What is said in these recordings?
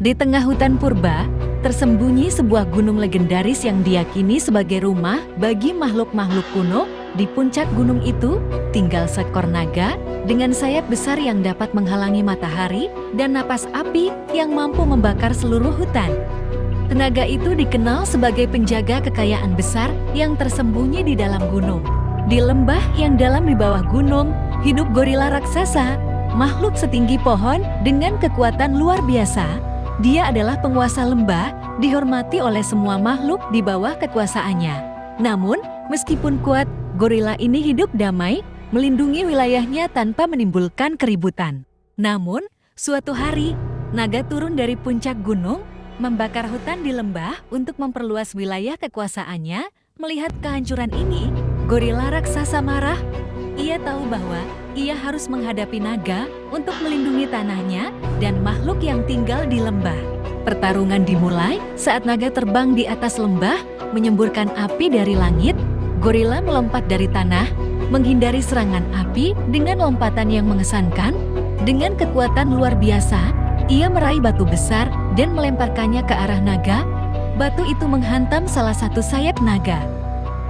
Di tengah hutan purba, tersembunyi sebuah gunung legendaris yang diyakini sebagai rumah bagi makhluk-makhluk kuno. Di puncak gunung itu, tinggal seekor naga dengan sayap besar yang dapat menghalangi matahari dan napas api yang mampu membakar seluruh hutan. Naga itu dikenal sebagai penjaga kekayaan besar yang tersembunyi di dalam gunung. Di lembah yang dalam di bawah gunung, hidup gorila raksasa, makhluk setinggi pohon dengan kekuatan luar biasa. Dia adalah penguasa lembah, dihormati oleh semua makhluk di bawah kekuasaannya. Namun, meskipun kuat, gorila ini hidup damai, melindungi wilayahnya tanpa menimbulkan keributan. Namun, suatu hari, naga turun dari puncak gunung, membakar hutan di lembah untuk memperluas wilayah kekuasaannya. Melihat kehancuran ini, gorila raksasa marah. Ia tahu bahwa ia harus menghadapi naga untuk melindungi tanahnya dan makhluk yang tinggal di lembah. Pertarungan dimulai saat naga terbang di atas lembah, menyemburkan api dari langit. Gorila melompat dari tanah, menghindari serangan api dengan lompatan yang mengesankan. Dengan kekuatan luar biasa, ia meraih batu besar dan melemparkannya ke arah naga. Batu itu menghantam salah satu sayap naga,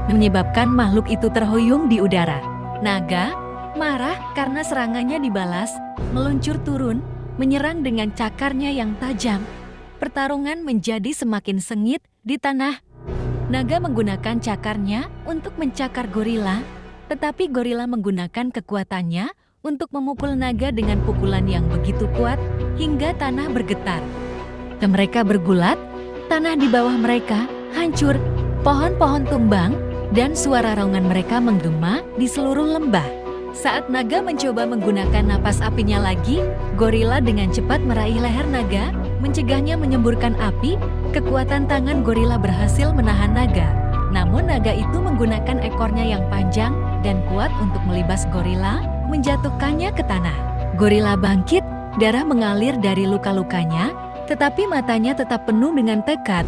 menyebabkan makhluk itu terhuyung di udara. Naga marah karena serangannya dibalas, meluncur turun, menyerang dengan cakarnya yang tajam. Pertarungan menjadi semakin sengit di tanah. Naga menggunakan cakarnya untuk mencakar gorila, tetapi gorila menggunakan kekuatannya untuk memukul naga dengan pukulan yang begitu kuat hingga tanah bergetar. Mereka bergulat, tanah di bawah mereka hancur, pohon-pohon tumbang, dan suara raungan mereka menggema di seluruh lembah. Saat naga mencoba menggunakan napas apinya lagi, gorila dengan cepat meraih leher naga, mencegahnya menyemburkan api. Kekuatan tangan gorila berhasil menahan naga. Namun naga itu menggunakan ekornya yang panjang dan kuat untuk melibas gorila, menjatuhkannya ke tanah. Gorila bangkit, darah mengalir dari luka-lukanya, tetapi matanya tetap penuh dengan tekad.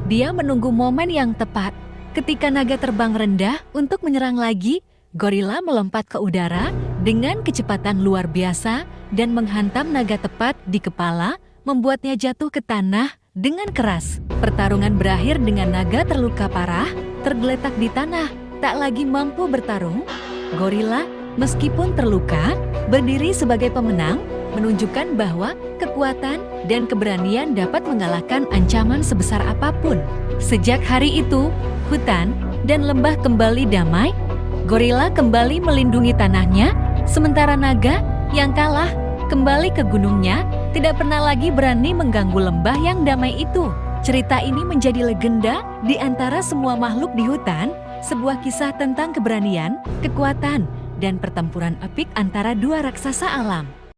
Dia menunggu momen yang tepat. Ketika naga terbang rendah untuk menyerang lagi, gorila melompat ke udara dengan kecepatan luar biasa dan menghantam naga tepat di kepala, membuatnya jatuh ke tanah dengan keras. Pertarungan berakhir dengan naga terluka parah, tergeletak di tanah, tak lagi mampu bertarung. Gorila, meskipun terluka, berdiri sebagai pemenang, menunjukkan bahwa kekuatan dan keberanian dapat mengalahkan ancaman sebesar apapun. Sejak hari itu, hutan dan lembah kembali damai. Gorila kembali melindungi tanahnya, sementara naga yang kalah kembali ke gunungnya, tidak pernah lagi berani mengganggu lembah yang damai itu. Cerita ini menjadi legenda di antara semua makhluk di hutan, sebuah kisah tentang keberanian, kekuatan, dan pertempuran epik antara dua raksasa alam.